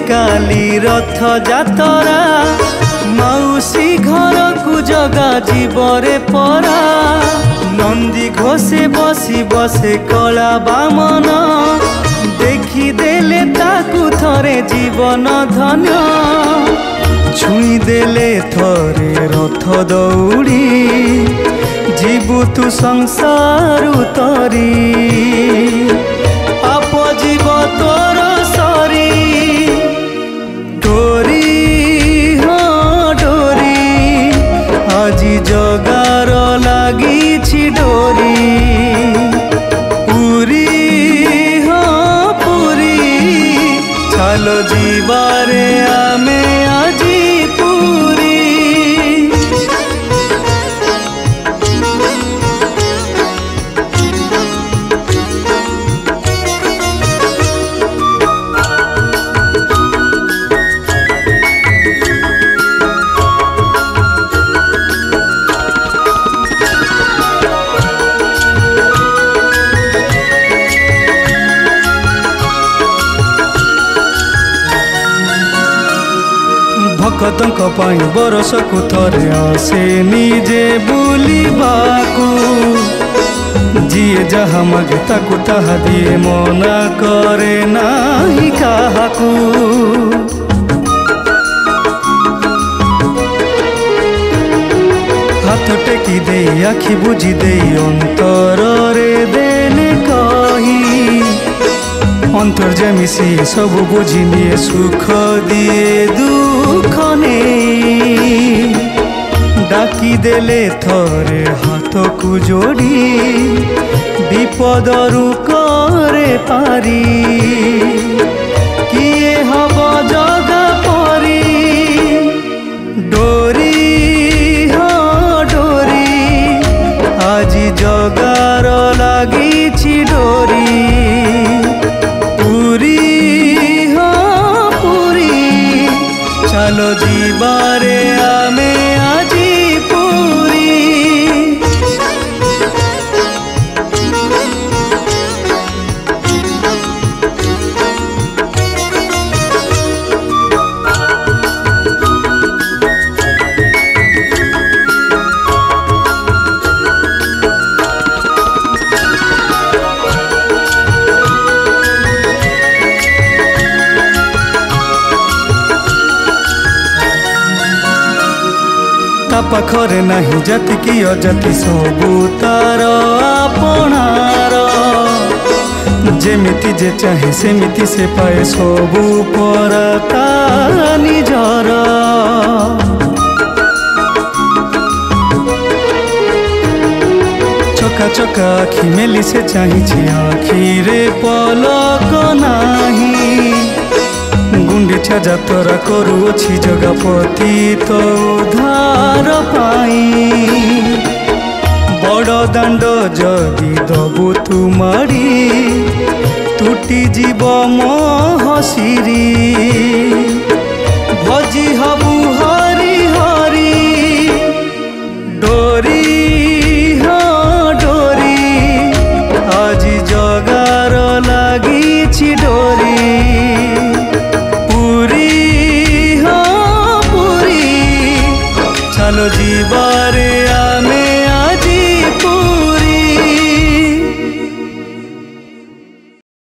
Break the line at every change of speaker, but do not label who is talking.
काली रथ जातरा माउसी घर को जगा जीवरे परा नंदी घोषे बसी बसे कला बामन देखी देले ताकू थरे जीवन धन्य छुई देले थरे रथ दौड़ी जीवु तू संसार उतरी आप जीव तोर सरी डोरी हाँ डोरी आज जगार लागी डोरी पुरी हाँ पुरी चलो जीवारे आमे आजी पुरी भक्तों पाई बरस को थरे आसे निजे बुलिबाकू जिए जहा मागे ताकू ताहा दिए मना करे नाही काहाकू हाथ टेकी दे आखि बुझी दे अंतर रे देने कही अंतर जमिसी सब बुझी निये सुख दिए दुख नहीं डाकी देले थरे हाथ को जोड़ी विपदरु करे पारी किए हब जगा परी डोरी हाँ डोरी आज जगार लागी डोरी चलो जीवारे आमे आजी पूरी पाखरे नहीं जाति की अजाति सबू तार आपणार जेमिति जे चाहे सेमिति से पाए सबू पराता निजर चका चका आखि मेली से चाहिए आखिरे पलक नाही गुंडीचा जातरा करुअछि जगपति तो उद्धार पाई बड़ दांड जदि दबु तू माड़ी टूटी जीव महसिरी भजी हबु हरी हरी डोरी हाँ डोरी आज जगार लागी डोरी चलो जीवारे आमे आजी